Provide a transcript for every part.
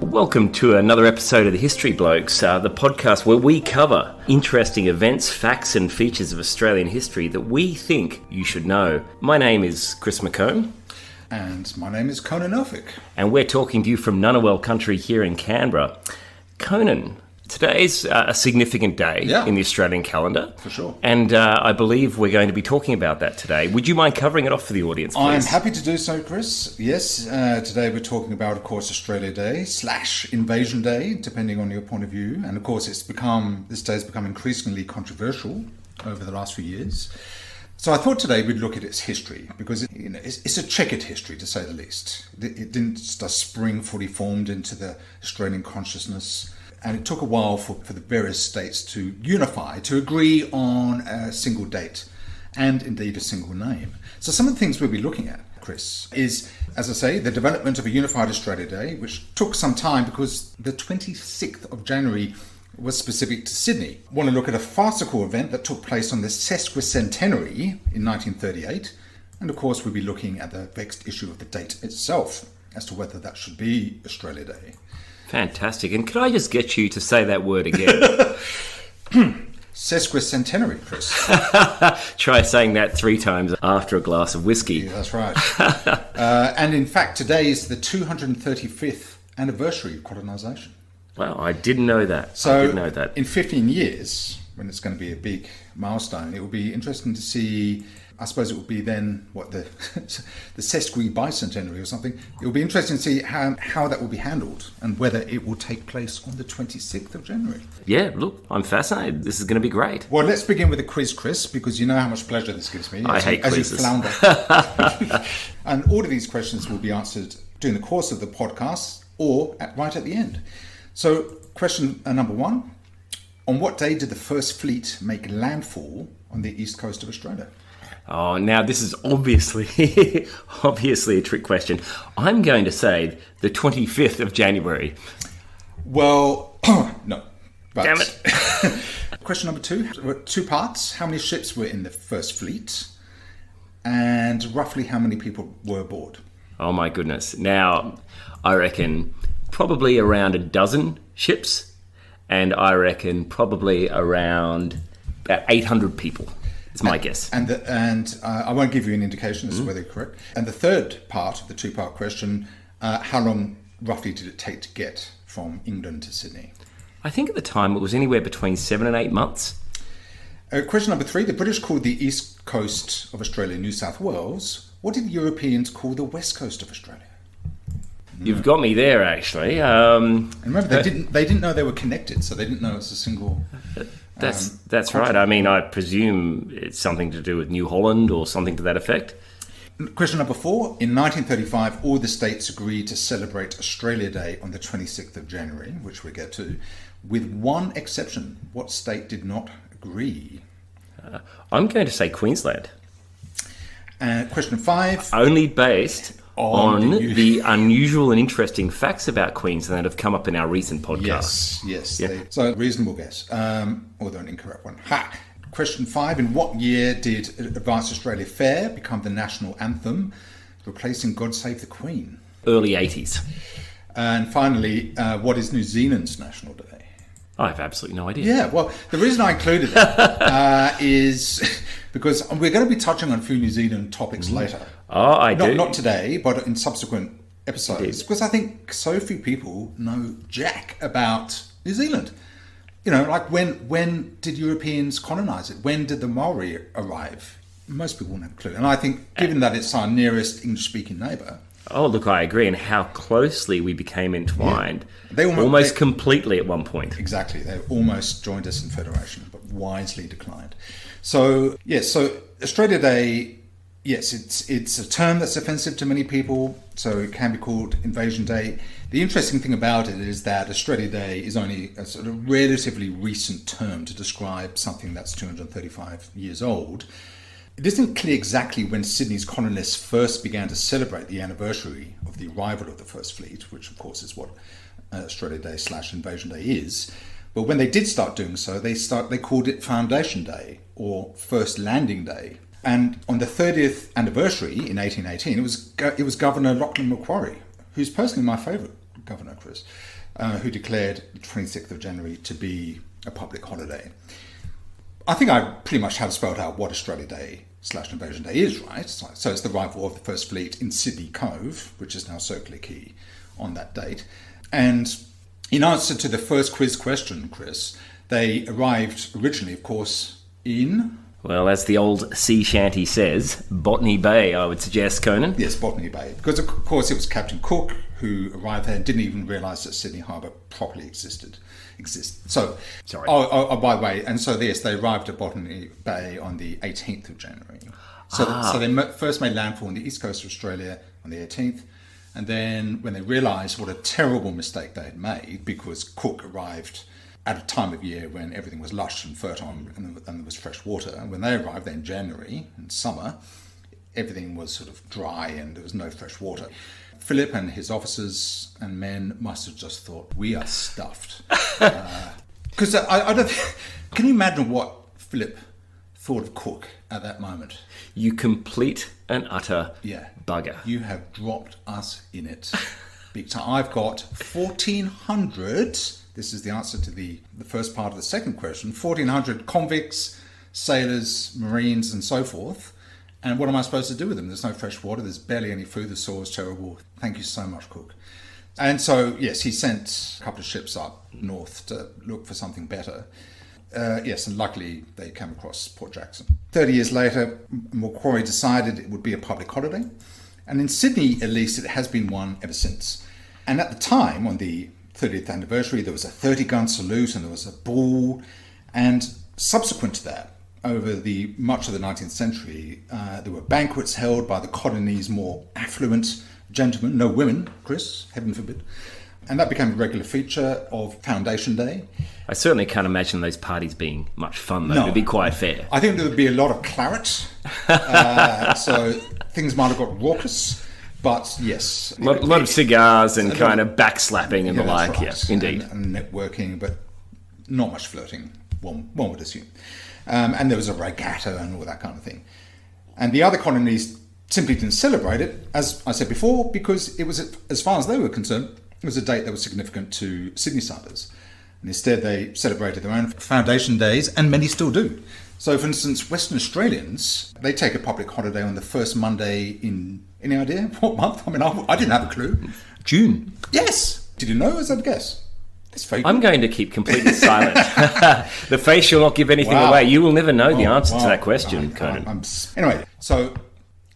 Welcome to another episode of the History Blokes, the podcast where we cover interesting events, facts and features of Australian history that we think you should know. My name is Chris McComb. And my name is Conan. And we're talking to you from Ngunnawal country here in Canberra. Conan, today's a significant day in the Australian calendar. For sure. And I believe we're going to be talking about that today. Would you mind covering it off for the audience, please? I'm happy to do so, Chris. Yes, today we're talking about, of course, Australia Day / Invasion Day, depending on your point of view. And, of course, this day has become increasingly controversial over the last few years. So I thought today we'd look at its history, because it's a checkered history, to say the least. It didn't just spring fully formed into the Australian consciousness. And it took a while for the various states to unify, to agree on a single date and indeed a single name. So some of the things we'll be looking at, Chris, is, as I say, the development of a unified Australia Day, which took some time because the 26th of January was specific to Sydney. I want to look at a farcical event that took place on the Sesquicentenary in 1938. And of course, we'll be looking at the vexed issue of the date itself as to whether that should be Australia Day. Fantastic. And could I just get you to say that word again? Sesquicentenary, Chris. Try saying that 3 times after a glass of whiskey. Yeah, that's right. And in fact, today is the 235th anniversary of colonisation. Wow, I didn't know that. So I didn't know that. In 15 years, when it's going to be a big milestone, it will be interesting to see. I suppose it will be then, the Sesquicentenary or something. It will be interesting to see how that will be handled and whether it will take place on the 26th of January. Yeah, look, I'm fascinated. This is going to be great. Well, let's begin with a quiz, Chris, because you know how much pleasure this gives me. I hate quizzes. As you flounder. And all of these questions will be answered during the course of the podcast or right at the end. So, question number 1. On what day did the first fleet make landfall on the east coast of Australia? Oh, now this is obviously a trick question. I'm going to say the 25th of January. Well, no. But damn it. Question number 2. 2 parts. How many ships were in the first fleet? And roughly how many people were aboard? Oh, my goodness. Now, I reckon probably around a dozen ships. And I reckon probably around about 800 people. It's my guess. And I won't give you an indication as to whether you're correct. And the third part of the 2-part question, how long roughly did it take to get from England to Sydney? I think at the time it was anywhere between 7 and 8 months. Question number 3, the British called the east coast of Australia New South Wales. What did the Europeans call the west coast of Australia? You've got me there, actually. And remember, they didn't know they were connected, so they didn't know it was a single... That's right. I mean, I presume it's something to do with New Holland or something to that effect. Question number 4. In 1935, all the states agreed to celebrate Australia Day on the 26th of January, which we'll get to, with one exception. What state did not agree? I'm going to say Queensland. Question 5. Only based on the unusual and interesting facts about Queensland that have come up in our recent podcast. Yes. Yeah. So, reasonable guess, although an incorrect one. Question 5. In what year did Advanced Australia Fair become the national anthem, replacing God Save the Queen? Early 80s. And finally, what is New Zealand's national day? I have absolutely no idea. Yeah, well, the reason I included that is because we're going to be touching on a few New Zealand topics later. Oh, I do. Not today, but in subsequent episodes. Indeed. Because I think so few people know jack about New Zealand. You know, like when did Europeans colonise it? When did the Maori arrive? Most people won't have a clue. And I think, given that it's our nearest English-speaking neighbour... Oh, look, I agree. And how closely we became entwined. Yeah. They almost completely at one point. Exactly. They almost joined us in Federation, but wisely declined. So, yes, so Australia Day... Yes, it's a term that's offensive to many people, so it can be called Invasion Day. The interesting thing about it is that Australia Day is only a sort of relatively recent term to describe something that's 235 years old. It isn't clear exactly when Sydney's colonists first began to celebrate the anniversary of the arrival of the First Fleet, which of course is what Australia Day / Invasion Day is. But when they did start doing so, they called it Foundation Day or First Landing Day. And on the 30th anniversary in 1818, it was Governor Lachlan Macquarie, who's personally my favourite governor, Chris, who declared the 26th of January to be a public holiday. I think I pretty much have spelled out what Australia Day / Invasion Day is, right? So it's the arrival of the First Fleet in Sydney Cove, which is now Circular Quay, on that date. And in answer to the first quiz question, Chris, they arrived originally, of course, in... Well, as the old sea shanty says, Botany Bay, I would suggest, Conan. Yes, Botany Bay. Because, of course, it was Captain Cook who arrived there and didn't even realise that Sydney Harbour properly existed. So, sorry. Oh, by the way, and so yes, they arrived at Botany Bay on the 18th of January. So they first made landfall on the east coast of Australia on the 18th, and then when they realised what a terrible mistake they had made, because Cook arrived at a time of year when everything was lush and fertile and there was fresh water, and when they arrived then in January, in summer, everything was sort of dry and there was no fresh water. Philip and his officers and men must have just thought, we are stuffed. Because I don't... Can you imagine what Philip thought of Cook at that moment? You complete and utter bugger. You have dropped us in it. Big time. I've got 1,400... This is the answer to the first part of the second question. 1,400 convicts, sailors, marines, and so forth. And what am I supposed to do with them? There's no fresh water. There's barely any food. The soil is terrible. Thank you so much, Cook. And so, yes, he sent a couple of ships up north to look for something better. Yes, and luckily they came across Port Jackson. 30 years later, Macquarie decided it would be a public holiday. And in Sydney, at least, it has been one ever since. And at the time, on the 30th anniversary, there was a 30-gun salute and there was a ball. And subsequent to that, over the much of the 19th century, there were banquets held by the colony's more affluent gentlemen, no women, Chris, heaven forbid. And that became a regular feature of Foundation Day. I certainly can't imagine those parties being much fun, though, to be quite fair. I think there would be a lot of claret, so things might have got raucous, but yes. A lot of cigars and kind of backslapping and the like, right. Yeah, indeed. And networking, but not much flirting, one would assume. And there was a regatta and all that kind of thing. And the other colonies simply didn't celebrate it, as I said before, because it was, as far as they were concerned, it was a date that was significant to Sydney-siders. And instead they celebrated their own Foundation Days, and many still do. So, for instance, Western Australians, they take a public holiday on the first Monday in, any idea what month? I mean, I didn't have a clue. June. Yes. Did you know? As I'd guess. I'm going to keep completely silent. The face shall not give anything away. You will never know the answer to that question, Conan. Anyway, so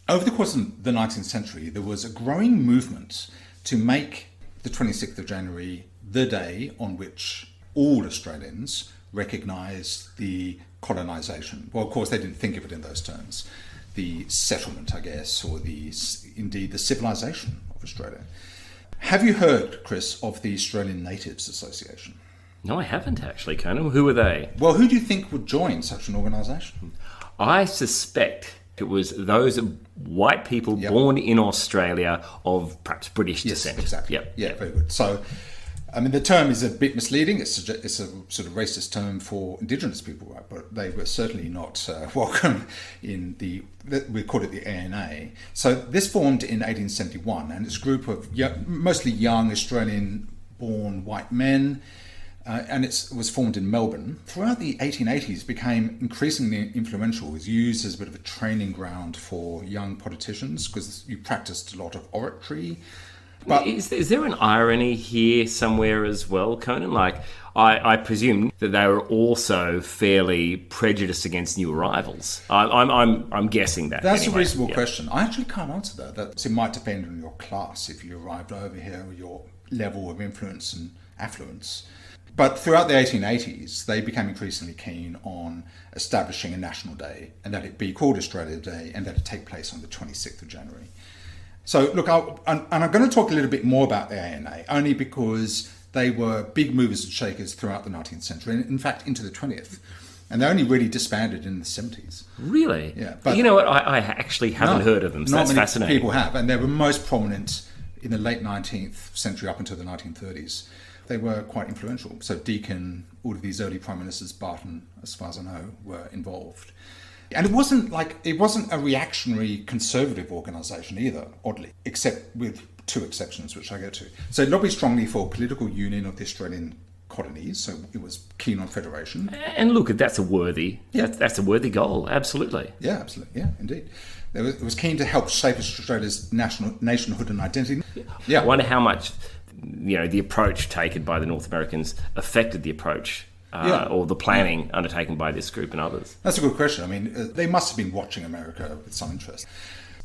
over the course of the 19th century, there was a growing movement to make the 26th of January the day on which all Australians recognised the colonisation. Well, of course, they didn't think of it in those terms. The settlement, I guess, or indeed the civilisation of Australia. Have you heard, Chris, of the Australian Natives Association? No, I haven't actually, Conan. Who are they? Well, who do you think would join such an organisation? I suspect it was those white people born in Australia of perhaps British descent. Yes, exactly. Yep. Very good. So, I mean, the term is a bit misleading. It's a sort of racist term for Indigenous people, right? But they were certainly not welcome in we called it the ANA. So this formed in 1871, and it's a group of mostly young Australian-born white men, and it was formed in Melbourne. Throughout the 1880s, became increasingly influential. It was used as a bit of a training ground for young politicians because you practiced a lot of oratory. But is there an irony here somewhere as well, Conan? Like, I presume that they were also fairly prejudiced against new arrivals. I'm guessing that. That's anyway. A reasonable question. I actually can't answer that. It might depend on your class if you arrived over here, or your level of influence and affluence. But throughout the 1880s, they became increasingly keen on establishing a national day, and that it be called Australia Day, and that it take place on the 26th of January. So, look, I'm going to talk a little bit more about the ANA, only because they were big movers and shakers throughout the 19th century, and in fact into the 20th. And they only really disbanded in the 70s. Really? Yeah. But you know what? I actually haven't heard of them, so that's fascinating. Not many people have, and they were most prominent in the late 19th century up until the 1930s. They were quite influential. So Deakin, all of these early prime ministers, Barton, as far as I know, were involved. And it wasn't a reactionary conservative organisation either, oddly, except with two exceptions, which I go to. So it lobbied strongly for political union of the Australian colonies, so it was keen on federation. And look, that's a worthy goal, absolutely. Yeah, absolutely. Yeah, indeed. It was keen to help shape Australia's nationhood and identity. Yeah. I wonder how much, the approach taken by the North Americans affected the approach or the planning undertaken by this group and others. That's a good question. I mean, they must have been watching America with some interest.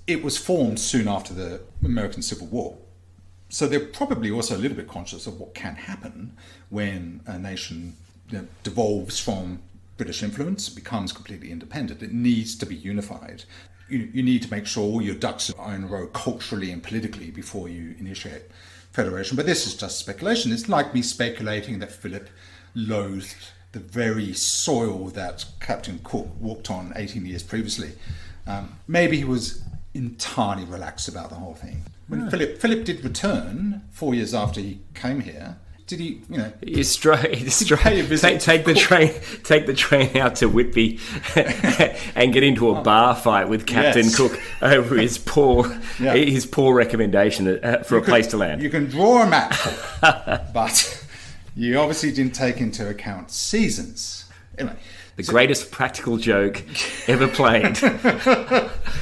It was formed soon after the American Civil War. So they're probably also a little bit conscious of what can happen when a nation devolves from British influence, becomes completely independent. It needs to be unified. You need to make sure all your ducks are in a row culturally and politically before you initiate federation. But this is just speculation. It's like me speculating that Philip loathed the very soil that Captain Cook walked on 18 years previously. Maybe he was entirely relaxed about the whole thing. When Philip did return 4 years after he came here, did he, take the train out to Whitby and get into a bar fight with Captain Cook over his poor recommendation for a place to land. You can draw a map, but you obviously didn't take into account seasons. Anyway, the greatest practical joke ever played.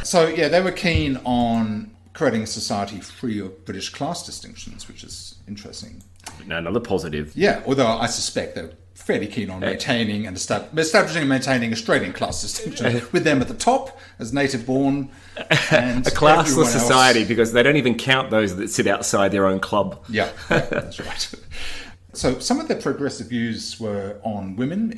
So they were keen on creating a society free of British class distinctions, which is interesting. Another positive. Yeah, although I suspect they're fairly keen on maintaining and establishing and maintaining Australian class distinction, with them at the top as native born and a classless society, because they don't even count those that sit outside their own club. Yeah, that's right. So some of their progressive views were on women.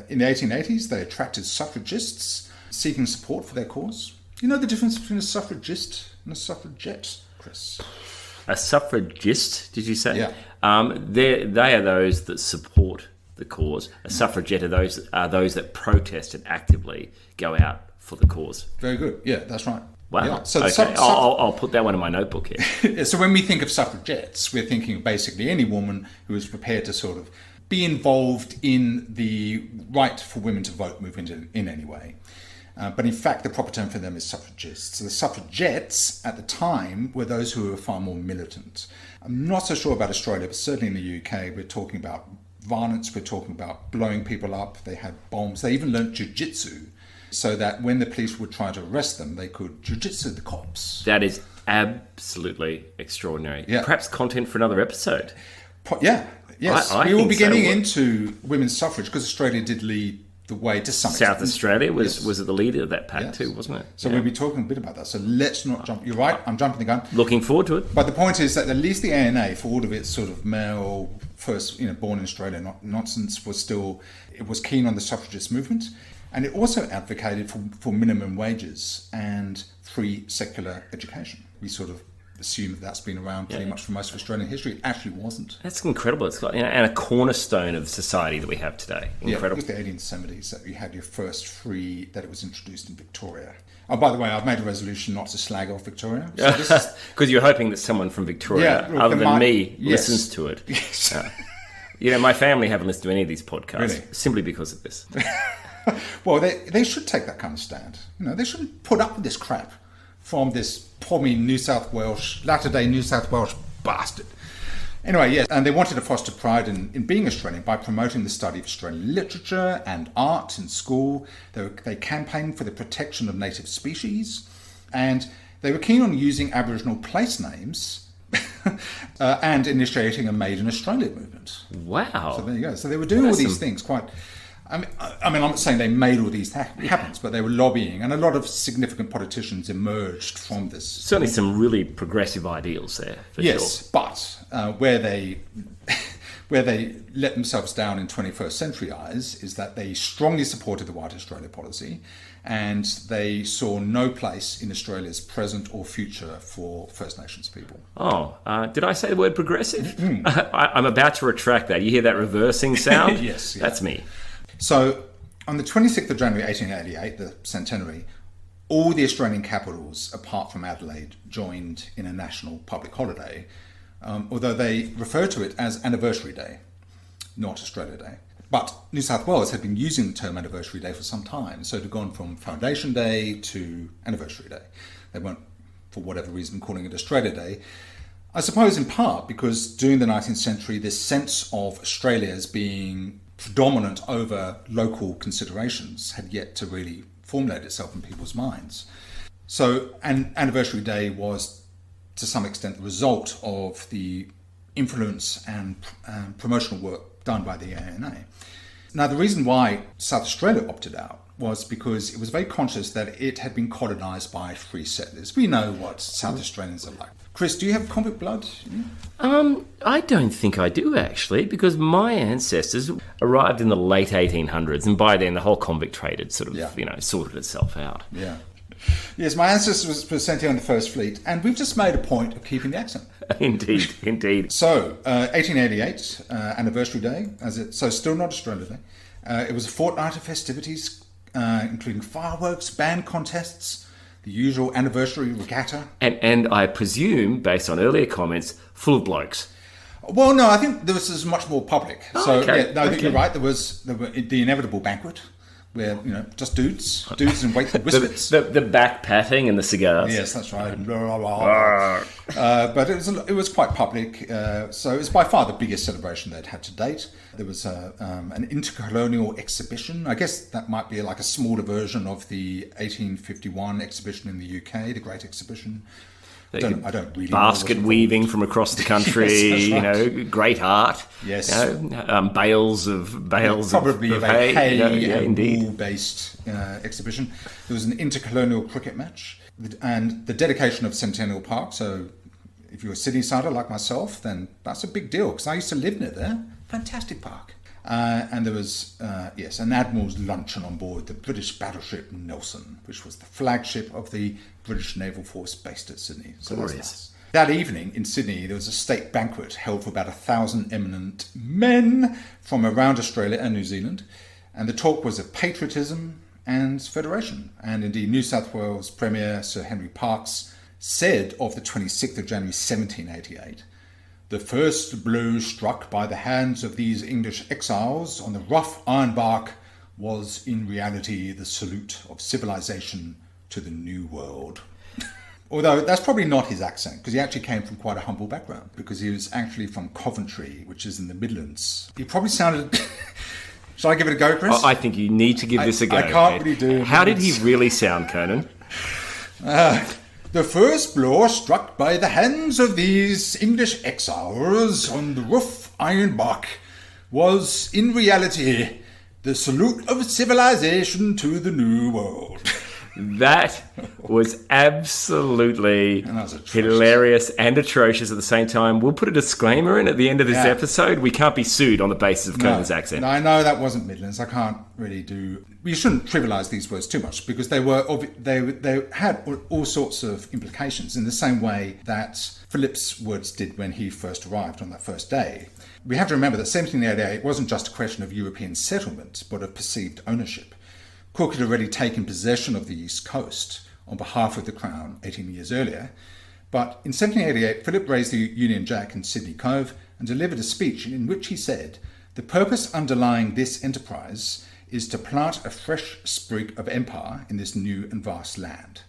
In the 1880s, they attracted suffragists seeking support for their cause. You know the difference between a suffragist and a suffragette, Chris? A suffragist, did you say? Yeah. They are those that support the cause. A suffragette are those that protest and actively go out for the cause. Very good. Yeah, that's right. Wow. Yeah. So okay. I'll put that one in my notebook here. So when we think of suffragettes, we're thinking of basically any woman who is prepared to sort of be involved in the right for women to vote movement in any way. But in fact, the proper term for them is suffragists. So the suffragettes at the time were those who were far more militant. I'm not so sure about Australia, but certainly in the UK, we're talking about violence, we're talking about blowing people up. They had bombs. They even learnt jiu-jitsu so that when the police would try to arrest them, they could jiu-jitsu the cops. That is absolutely extraordinary. Yeah. Perhaps content for another episode. Yes. We will be getting into women's suffrage because Australia did lead the way to some extent. South Australia was at the leader of that pack too, wasn't it? So we'll be talking a bit about that. So let's not jump. You're right, I'm jumping the gun. Looking forward to it. But the point is that at least the ANA, for all of its sort of male, first, born in Australia nonsense, it was keen on the suffragist movement. And it also advocated for minimum wages and free secular education. We sort of assume that that's been around pretty much for most of Australian history. It actually wasn't. That's incredible. It's got, and a cornerstone of society that we have today. Incredible. Yeah, it was the 1870s that you had your first free, that it was introduced in Victoria. Oh, by the way, I've made a resolution not to slag off Victoria. Because you're hoping that someone from Victoria, other than me, listens to it. Yes. My family haven't listened to any of these podcasts Really? Simply because of this. Well, they should take that kind of stand. They shouldn't put up with this crap from this pommy latter-day New South Welsh bastard. Anyway, yes, and they wanted to foster pride in being Australian by promoting the study of Australian literature and art in school. They campaigned for the protection of native species, and they were keen on using Aboriginal place names and initiating a Made in Australia movement. Wow. So there you go. So they were doing all these things quite... I mean, I'm not saying they made all these happen, but they were lobbying, and a lot of significant politicians emerged from this. Certainly some really progressive ideals there, for sure. Yes, but where they let themselves down in 21st century eyes is that they strongly supported the White Australia policy, and they saw no place in Australia's present or future for First Nations people. Oh, did I say the word progressive? I'm about to retract that. You hear that reversing sound? Yes. That's me. So, on the 26th of January 1888, the centenary, all the Australian capitals, apart from Adelaide, joined in a national public holiday, although they refer to it as Anniversary Day, not Australia Day. But New South Wales had been using the term Anniversary Day for some time, so it had gone from Foundation Day to Anniversary Day. They weren't, for whatever reason, calling it Australia Day. I suppose in part because during the 19th century, this sense of Australia as being predominant over local considerations had yet to really formulate itself in people's minds. So an Anniversary Day was, to some extent, the result of the influence and promotional work done by the ANA. Now, the reason why South Australia opted out was because it was very conscious that it had been colonised by free settlers. We know what South Australians are like. Chris, do you have convict blood? I don't think I do, actually, because my ancestors arrived in the late 1800s, and by then the whole convict trade had sort of, sorted itself out. Yeah. Yes, my ancestors were sent here on the First Fleet, and we've just made a point of keeping the accent. Indeed. So, 1888, Anniversary Day, so still not Australia Day. It was a fortnight of festivities, including fireworks, band contests, the usual anniversary regatta. And I presume, based on earlier comments, full of blokes. Well, no, I think this is much more public. Okay. I think you're right. There were the inevitable banquet, where, just dudes and whiskets. The back patting and the cigars. Yes, that's right. But it was quite public. So it was by far the biggest celebration they'd had to date. There was an intercolonial exhibition. I guess that might be like a smaller version of the 1851 exhibition in the UK, the Great Exhibition. I don't really basket know weaving from across the country, yes, right. Great art. Yes, bales of probably of a hay and wool-based exhibition. There was an intercolonial cricket match and the dedication of Centennial Park. So, if you're a Sydney-sider like myself, then that's a big deal because I used to live near there. Fantastic park. And there was, an admiral's luncheon on board the British battleship Nelson, which was the flagship of the British Naval Force based at Sydney. So that's nice. That evening in Sydney, there was a state banquet held for about 1,000 eminent men from around Australia and New Zealand. And the talk was of patriotism and federation. And indeed, New South Wales Premier Sir Henry Parkes said of the 26th of January 1788, "The first blow struck by the hands of these English exiles on the rough iron bark was in reality the salute of civilization to the New World." Although that's probably not his accent, because he actually came from quite a humble background, because he was actually from Coventry, which is in the Midlands. He probably sounded... Shall I give it a go, Chris? I think you need to give this a go. I can't really do it. How did he really sound, Conan? The first blow struck by the hands of these English exiles on the rough iron bark was, in reality, the salute of civilization to the New World. That was absolutely hilarious and atrocious at the same time. We'll put a disclaimer in at the end of this episode. We can't be sued on the basis of Conan's accent. No, I know that wasn't Midlands. I can't really do... We shouldn't trivialise these words too much because they had all sorts of implications in the same way that Philip's words did when he first arrived on that first day. We have to remember that 1788 wasn't just a question of European settlement, but of perceived ownership. Cook had already taken possession of the East Coast on behalf of the Crown 18 years earlier, but in 1788 Philip raised the Union Jack in Sydney Cove and delivered a speech in which he said, "The purpose underlying this enterprise is to plant a fresh sprig of empire in this new and vast land."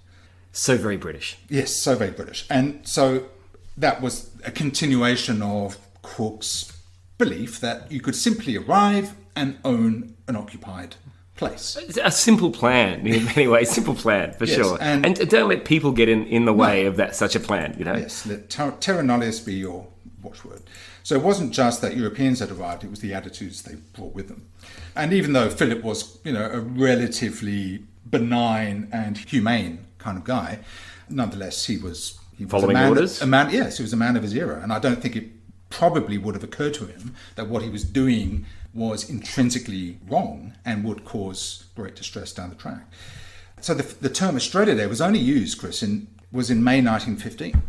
So very British. Yes, so very British. And so that was a continuation of Cook's belief that you could simply arrive and own an occupied place. A simple plan, in many ways, simple plan, for sure. And don't let people get in the way of that such a plan, Yes, let terra nullius be your watchword. So it wasn't just that Europeans had arrived, it was the attitudes they brought with them. And even though Philip was, a relatively benign and humane kind of guy, nonetheless, he was following orders? Yes, he was a man of his era. And I don't think it probably would have occurred to him that what he was doing was intrinsically wrong and would cause great distress down the track. So the term Australia Day was only used, Chris, was in May 1915,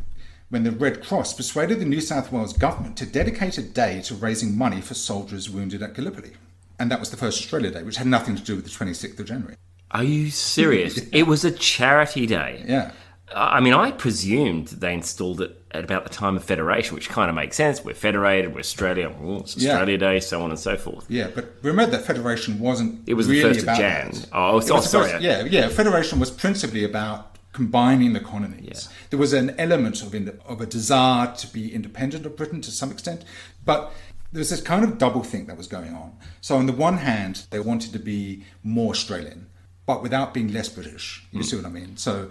when the Red Cross persuaded the New South Wales government to dedicate a day to raising money for soldiers wounded at Gallipoli. And that was the first Australia Day, which had nothing to do with the 26th of January. Are you serious? It was a charity day. Yeah. I mean, I presumed they installed it at about the time of Federation, which kind of makes sense. We're federated, we're Australia, it's Australia Day, so on and so forth. Yeah, but remember that Federation wasn't It was really the 1st of Jan. That. Oh, sorry. Federation was principally about combining the colonies. Yeah. There was an element of a desire to be independent of Britain to some extent, but there was this kind of double think that was going on. So on the one hand, they wanted to be more Australian, but without being less British. You see what I mean? So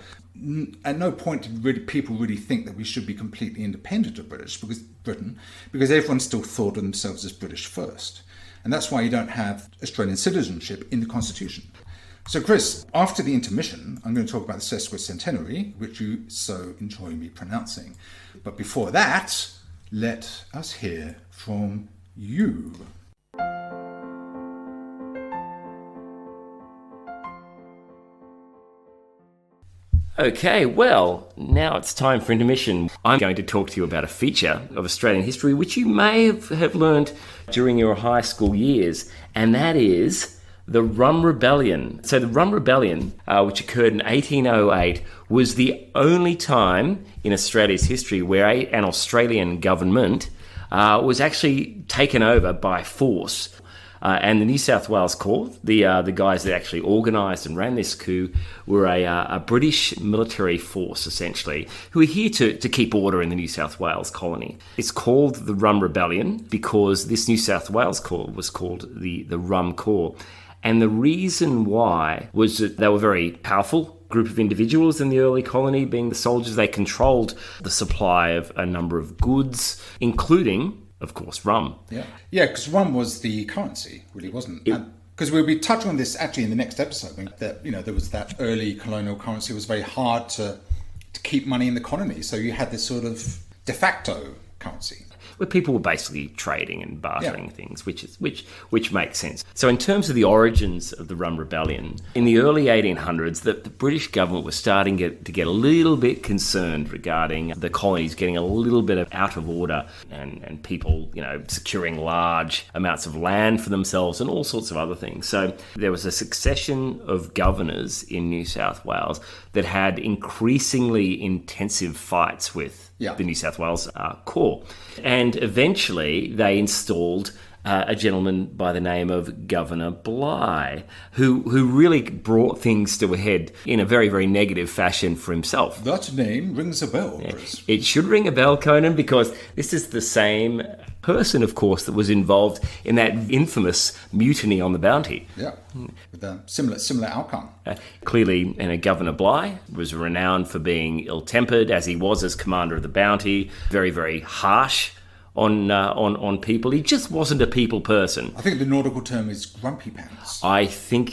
at no point did people really think that we should be completely independent of Britain, because everyone still thought of themselves as British first. And that's why you don't have Australian citizenship in the Constitution. So, Chris, after the intermission, I'm going to talk about the Sesquicentenary, which you so enjoy me pronouncing. But before that, let us hear from you. Okay, well, now it's time for intermission. I'm going to talk to you about a feature of Australian history which you may have learned during your high school years, and that is the Rum Rebellion. So the Rum Rebellion, which occurred in 1808, was the only time in Australia's history where an Australian government was actually taken over by force. And the New South Wales Corps, the guys that actually organised and ran this coup, were a British military force, essentially, who were here to keep order in the New South Wales colony. It's called the Rum Rebellion because this New South Wales Corps was called the Rum Corps. And the reason why was that they were very powerful group of individuals in the early colony, being the soldiers. They controlled the supply of a number of goods, including, of course, rum. Yeah, because rum was the currency, really, wasn't it? Because we'll be touching on this actually in the next episode. That there was that early colonial currency. It was very hard to keep money in the colony, so you had this sort of de facto currency, where people were basically trading and bartering things, which makes sense. So in terms of the origins of the Rum Rebellion, in the early 1800s, the British government was starting to get a little bit concerned regarding the colonies getting a little bit out of order and people, securing large amounts of land for themselves and all sorts of other things. So there was a succession of governors in New South Wales that had increasingly intensive fights with the New South Wales Corps. And eventually they installed a gentleman by the name of Governor Bligh, who really brought things to a head in a very, very negative fashion for himself. That name rings a bell, Chris. It should ring a bell, Conan, because this is the same person, of course, that was involved in that infamous mutiny on the Bounty. Yeah, with a similar outcome. Clearly, Governor Bligh was renowned for being ill-tempered, as he was as commander of the Bounty, very, very harsh on people. He just wasn't a people person. I think the nautical term is grumpy pants. I think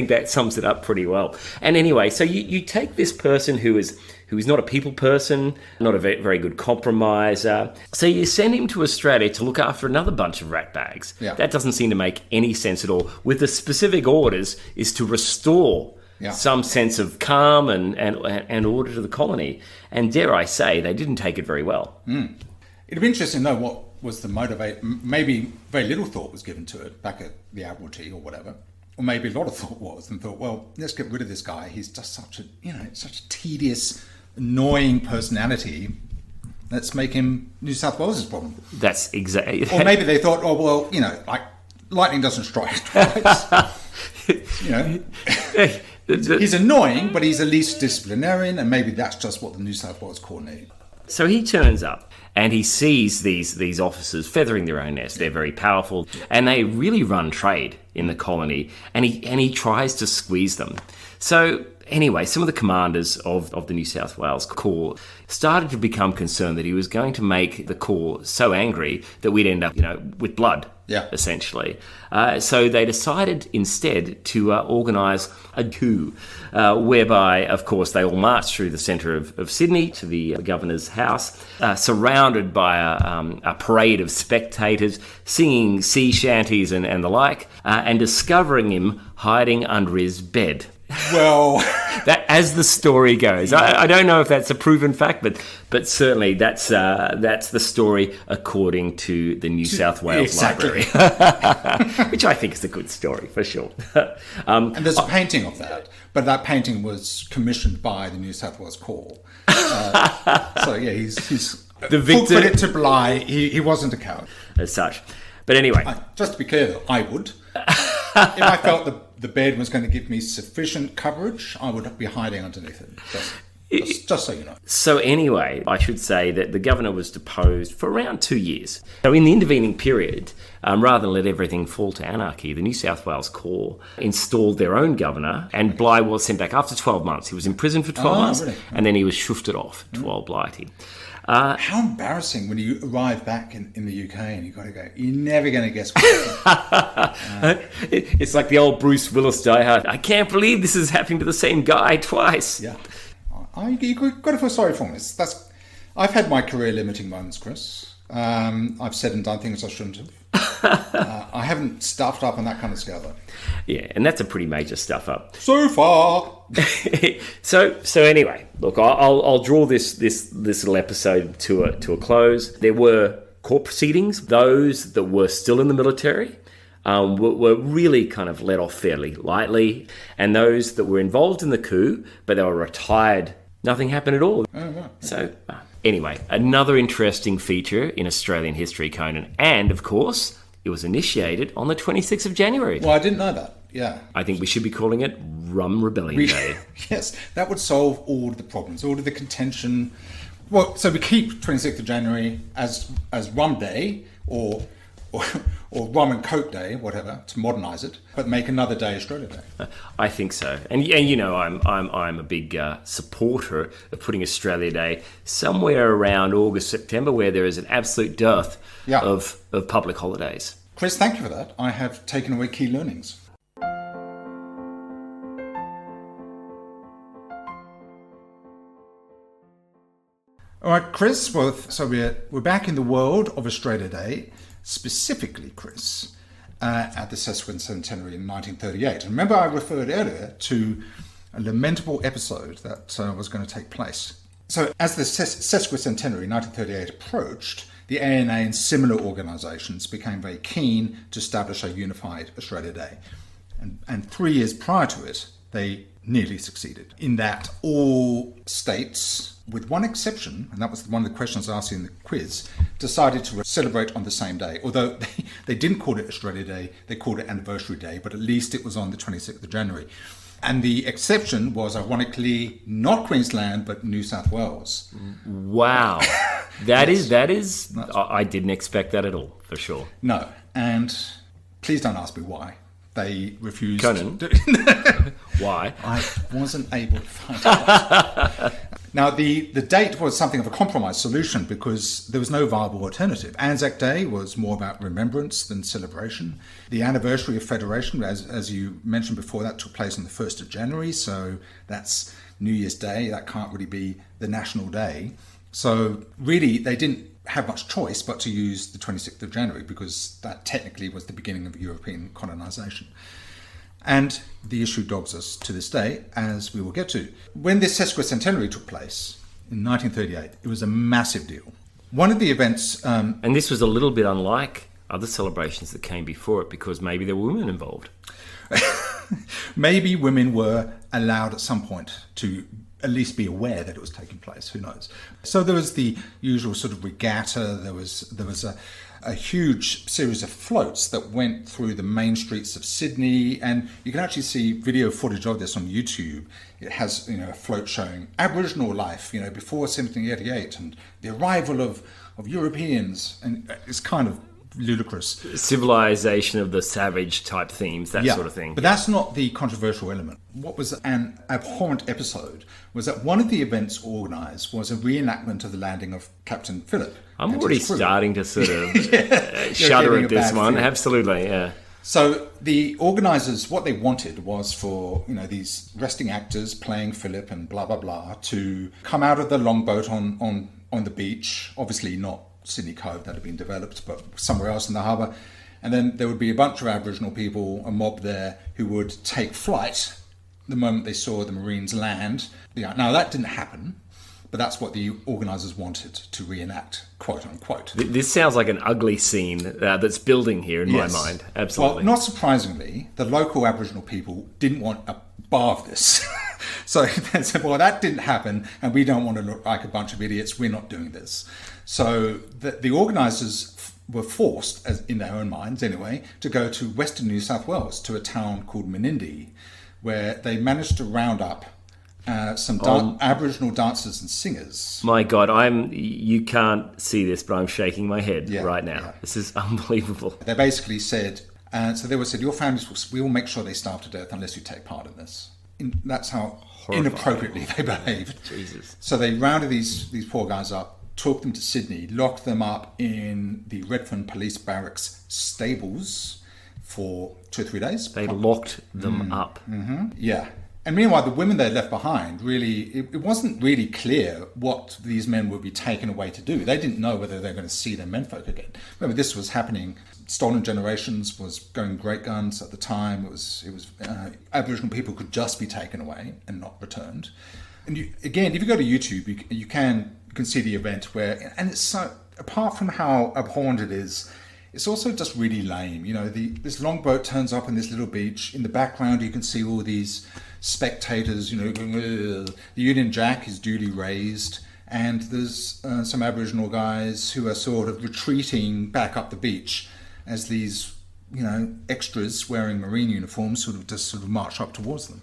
that sums it up pretty well. And anyway, so you take this person who is not a people person, not a very good compromiser. So you send him to Australia to look after another bunch of ratbags. Yeah. That doesn't seem to make any sense at all. With the specific orders is to restore some sense of calm and order to the colony. And dare I say, they didn't take it very well. It'd be interesting to know what was the motivate. Maybe very little thought was given to it back at the Admiralty or whatever. Or maybe a lot of thought thought, well, let's get rid of this guy. He's just such a tedious, annoying personality. Let's make him New South Wales' problem. That's exactly. Or maybe they thought, oh well, like lightning doesn't strike twice. He's annoying, but he's at least disciplinarian, and maybe that's just what the New South Wales Corps need. So he turns up and he sees these officers feathering their own nest. They're very powerful and they really run trade in the colony, and he tries to squeeze them. So anyway, some of the commanders of the New South Wales Corps started to become concerned that he was going to make the Corps so angry that we'd end up, with blood, essentially. So they decided instead to organise a coup, whereby, of course, they all marched through the centre of Sydney to the governor's house, surrounded by a parade of spectators singing sea shanties and the like, and discovering him hiding under his bed. Well, that, as the story goes, I don't know if that's a proven fact, but certainly that's the story according to the New South Wales Library, which I think is a good story for sure. And there's a painting of that, but that painting was commissioned by the New South Wales Corps. So yeah, he's the victor. Full credit to Bligh. He wasn't a coward as such. But anyway, just to be clear, I would. I felt the bed was going to give me sufficient coverage, I would be hiding underneath it. Just so you know. So anyway, I should say that the governor was deposed for around 2 years. So in the intervening period, rather than let everything fall to anarchy, the New South Wales Corps installed their own governor, and Bligh was sent back after 12 months. He was in prison for 12 months, really? And then he was shufted off to Old Blighty. How embarrassing when you arrive back in the UK and you've got to go, you're never going to guess what It's like the old Bruce Willis Die Hard. I can't believe this is happening to the same guy twice. Yeah. You've got to feel sorry for me. I've had my career-limiting moments, Chris. I've said and done things I shouldn't have. I haven't stuffed up on that kind of scale, though. Yeah, and that's a pretty major stuff up. So far. So anyway, look, I'll draw this little episode to a close. There were court proceedings. Those that were still in the military were really kind of let off fairly lightly, and those that were involved in the coup, but they were retired, nothing happened at all. Oh, right. So anyway, another interesting feature in Australian history, Conan, and of course, it was initiated on the 26th of January. Well, I didn't know that. Yeah. I think we should be calling it Rum Rebellion Day. Yes, that would solve all of the problems, all of the contention. Well, so we keep 26th of January as Rum Day or Rum and Coke Day, whatever, to modernise it, but make another day Australia Day. I think so, and you know, I'm a big supporter of putting Australia Day somewhere around August, September, where there is an absolute dearth of public holidays. Chris, thank you for that. I have taken away key learnings. All right, Chris. Well, so we're back in the world of Australia Day. Specifically, Chris, at the Sesquicentenary in 1938. And remember, I referred earlier to a lamentable episode that was going to take place. So as the Sesquicentenary 1938 approached, the ANA and similar organisations became very keen to establish a unified Australia Day. And 3 years prior to it, they nearly succeeded in that all states, with one exception, and that was one of the questions asked in the quiz, decided to celebrate on the same day. Although they didn't call it Australia Day, they called it Anniversary Day, but at least it was on the 26th of January. And the exception was, ironically, not Queensland, but New South Wales. Wow. That is I didn't expect that at all, for sure. No. And please don't ask me why. They refused. Conan? Why? I wasn't able to find out. Now, the date was something of a compromise solution because there was no viable alternative. Anzac Day was more about remembrance than celebration. The anniversary of Federation, as you mentioned before, that took place on the 1st of January, so that's New Year's Day. That can't really be the national day. So really, they didn't have much choice but to use the 26th of January because that technically was the beginning of European colonisation. And the issue dogs us to this day, as we will get to. When this Sesquicentenary took place in 1938, it was a massive deal. One of the events... and this was a little bit unlike other celebrations that came before it because maybe there were women involved. Maybe women were allowed at some point to at least be aware that it was taking place. Who knows? So there was the usual sort of regatta. There was a huge series of floats that went through the main streets of Sydney, and you can actually see video footage of this on YouTube. It has, a float showing Aboriginal life, before 1788 and the arrival of Europeans, and it's kind of ludicrous. Civilization of the savage type themes, that sort of thing. But that's not the controversial element. What was an abhorrent episode was that one of the events organised was a reenactment of the landing of Captain Phillip. I'm already starting to sort of shudder at this one. Feeling. Absolutely, yeah. So the organisers, what they wanted was for, these resting actors playing Phillip and blah, blah, blah, to come out of the longboat on the beach, obviously not Sydney Cove that had been developed, but somewhere else in the harbour. And then there would be a bunch of Aboriginal people, a mob there, who would take flight the moment they saw the Marines land. Now, that didn't happen, but that's what the organisers wanted to reenact, quote unquote. This sounds like an ugly scene that's building here in my mind. Absolutely. Well, not surprisingly, the local Aboriginal people didn't want a bar of this. So they said, well, that didn't happen, and we don't want to look like a bunch of idiots. We're not doing this. So the organisers were forced, as in their own minds anyway, to go to Western New South Wales to a town called Menindee, where they managed to round up some Aboriginal dancers and singers. My God, you can't see this, but I'm shaking my head right now. Yeah. This is unbelievable. They basically said, so they said, your families, we will make sure they starve to death unless you take part in this. That's how inappropriately they behaved. Jesus. So they rounded these poor guys up, took them to Sydney, locked them up in the Redfern Police Barracks stables for 2 or 3 days. They locked them up. Mm-hmm. Yeah. And meanwhile, the women they left behind, really, it wasn't really clear what these men would be taken away to do. They didn't know whether they were going to see their menfolk again. Remember, this was happening. Stolen Generations was going great guns at the time. It was Aboriginal people could just be taken away and not returned. And again, if you go to YouTube, you can see the event where, and it's so, apart from how abhorrent it is, it's also just really lame. You know, this longboat turns up on this little beach. In the background, you can see all these spectators, going, ugh. The Union Jack is duly raised, and there's some Aboriginal guys who are sort of retreating back up the beach as these, extras wearing marine uniforms sort of march up towards them.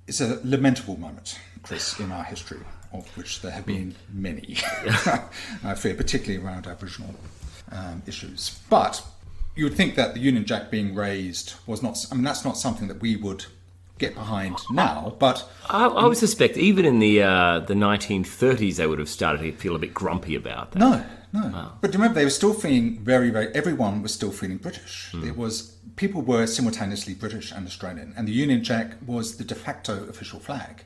It's a lamentable moment, Chris, in our history, of which there have been many, I fear, particularly around Aboriginal issues. But you would think that the Union Jack being raised was not, that's not something that we would get behind now, but I would suspect even in the 1930s they would have started to feel a bit grumpy about that. No. Wow. But remember, they were still feeling everyone was still feeling British. People were simultaneously British and Australian, and the Union Jack was the de facto official flag.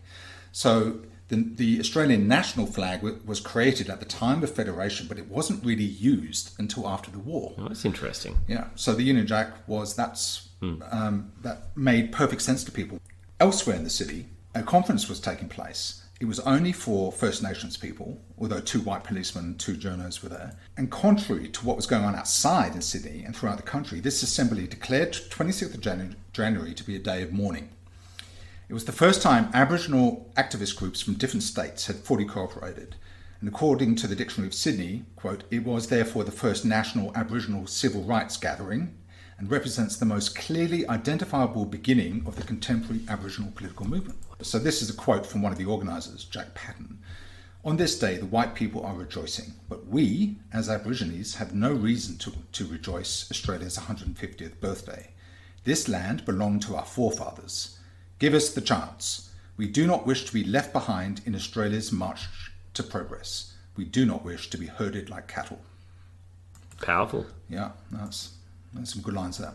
So the Australian national flag was created at the time of Federation, but it wasn't really used until after the war. Oh, that's interesting. Yeah. So the Union Jack that made perfect sense to people. Elsewhere in the city, a conference was taking place. It was only for First Nations people, although 2 white policemen and 2 journos were there. And contrary to what was going on outside in Sydney and throughout the country, this assembly declared 26th of January to be a day of mourning. It was the first time Aboriginal activist groups from different states had fully cooperated. And according to the Dictionary of Sydney, quote, it was therefore the first national Aboriginal civil rights gathering and represents the most clearly identifiable beginning of the contemporary Aboriginal political movement. So this is a quote from one of the organisers, Jack Patton. On this day, the white people are rejoicing, but we, as Aborigines, have no reason to rejoice Australia's 150th birthday. This land belonged to our forefathers. Give us the chance. We do not wish to be left behind in Australia's march to progress. We do not wish to be herded like cattle. Powerful. Yeah, that's some good lines there.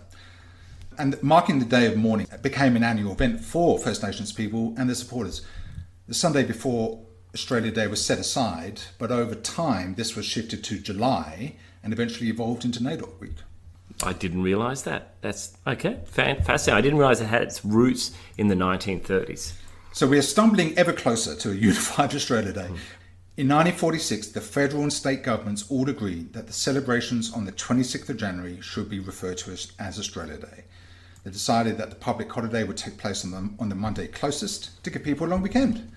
And marking the day of mourning became an annual event for First Nations people and their supporters. The Sunday before Australia Day was set aside, but over time this was shifted to July and eventually evolved into NAIDOC Week. I didn't realise that. That's okay. Fascinating. I didn't realise it had its roots in the 1930s. So we are stumbling ever closer to a unified Australia Day. In 1946, the federal and state governments all agreed that the celebrations on the 26th of January should be referred to as Australia Day. They decided that the public holiday would take place on the Monday closest to give people a long weekend.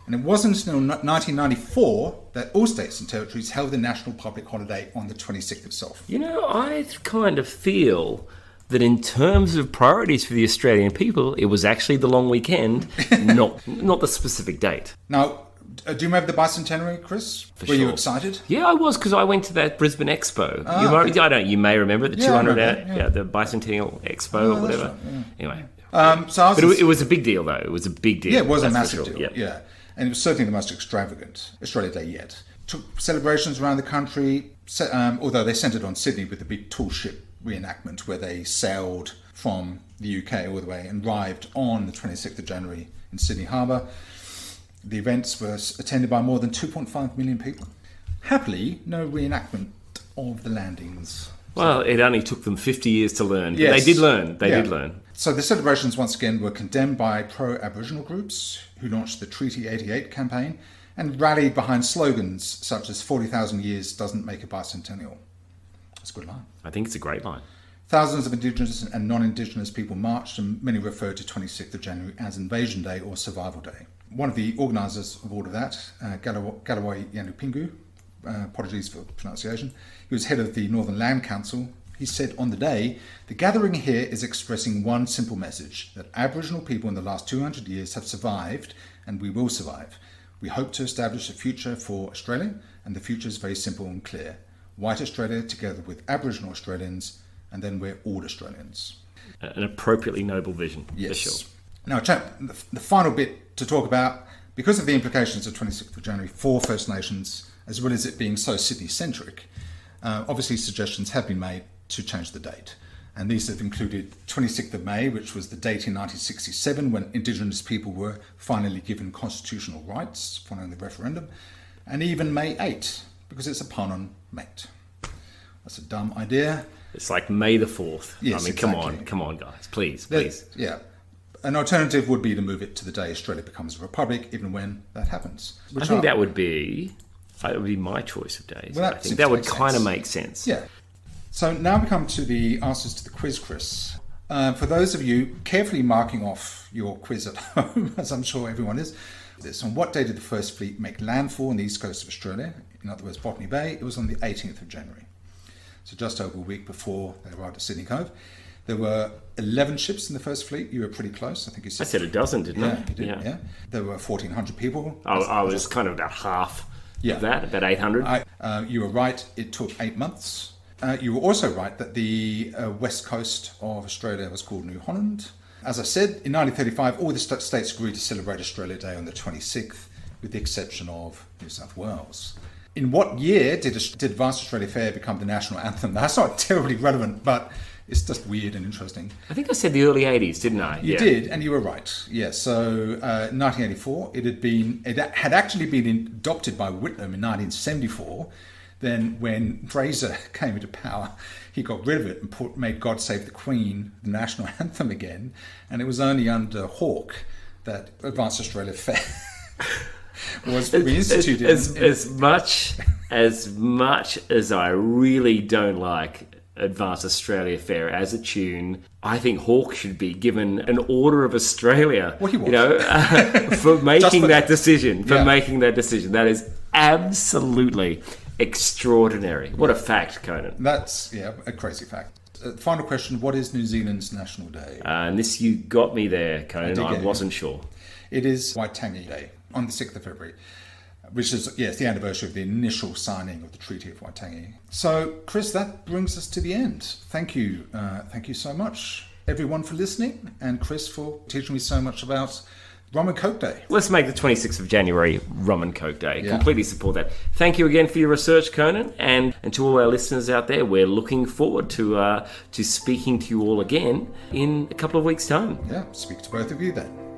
And it wasn't until 1994 that all states and territories held the national public holiday on the 26th itself. I kind of feel that in terms of priorities for the Australian people, it was actually the long weekend, not the specific date. Now, do you remember the Bicentenary, Chris? Were you excited? Yeah, I was, because I went to that Brisbane Expo. You may remember the 200 the Bicentennial Expo or whatever. Right, yeah. Anyway. It was a big deal, though. It was a big deal. Yeah, it was a massive deal. Yeah. And it was certainly the most extravagant Australia Day yet. Took celebrations around the country, although they centred on Sydney with the big tall ship re-enactment, where they sailed from the UK all the way and arrived on the 26th of January in Sydney Harbour. The events were attended by more than 2.5 million people. Happily, no reenactment of the landings. Well, it only took them 50 years to learn. But yes. They did learn. They did learn. So the celebrations, once again, were condemned by pro-Aboriginal groups who launched the Treaty 88 campaign and rallied behind slogans such as 40,000 years doesn't make a bicentennial. That's a good line. I think it's a great line. Thousands of Indigenous and non-Indigenous people marched, and many referred to 26th of January as Invasion Day or Survival Day. One of the organisers of all of that, Galawai Yanupingu, apologies for pronunciation. He was head of the Northern Land Council. He said on the day, "The gathering here is expressing one simple message, that Aboriginal people in the last 200 years have survived, and we will survive. We hope to establish a future for Australia, and the future is very simple and clear. White Australia together with Aboriginal Australians, and then we're all Australians." An appropriately noble vision, Yes. for sure. Now, chap, the final bit to talk about, because of the implications of 26th of January for First Nations, as well as it being so Sydney-centric, obviously suggestions have been made to change the date. And these have included 26th of May, which was the date in 1967 when Indigenous people were finally given constitutional rights following the referendum, and even May 8, because it's a pun on mate. That's a dumb idea. It's like May the 4th. Yes, I mean, exactly. come on, guys. Please. Yeah. An alternative would be to move it to the day Australia becomes a republic, even when that happens. I think that would be my choice of days. Well, I think that would kind of make sense. Yeah. So now we come to the answers to the quiz, Chris. For those of you carefully marking off your quiz at home, as I'm sure everyone is, on what day did the First Fleet make landfall on the east coast of Australia? In other words, Botany Bay. It was on the 18th of January. So just over a week before they arrived at Sydney Cove. There were 11 ships in the First Fleet. You were pretty close. I think you said. I said a dozen, didn't I? Yeah, you did. Yeah. There were 1,400 people. I was kind of about half of that, about 800. You were right. It took 8 months. You were also right that the west coast of Australia was called New Holland. As I said, in 1935, all the states agreed to celebrate Australia Day on the 26th, with the exception of New South Wales. In what year did Advanced Australia Fair become the national anthem? That's not terribly relevant, but it's just weird and interesting. I think I said the early 80s, didn't I? You did, and you were right. Yeah, so 1984, it had actually been adopted by Whitlam in 1974. Then when Fraser came into power, he got rid of it and made God Save the Queen the national anthem again. And it was only under Hawke that Advanced Australia Fair was reinstituted. As much as I really don't like Advanced Australia Fair as a tune, I think Hawke should be given an Order of Australia. Well, he was. For making that decision. Making that decision. That is absolutely extraordinary. What a fact, Conan. That's, a crazy fact. Final question, what is New Zealand's National Day? And this, you got me there, Conan. I wasn't sure. It is Waitangi Day on the 6th of February, which is, it's the anniversary of the initial signing of the Treaty of Waitangi. So, Chris, that brings us to the end. Thank you. Thank you so much, everyone, for listening, and Chris for teaching me so much about Rum and Coke Day. Let's make the 26th of January Rum and Coke Day. Yeah. Completely support that. Thank you again for your research, Conan, and to all our listeners out there, we're looking forward to speaking to you all again in a couple of weeks' time. Yeah, speak to both of you then.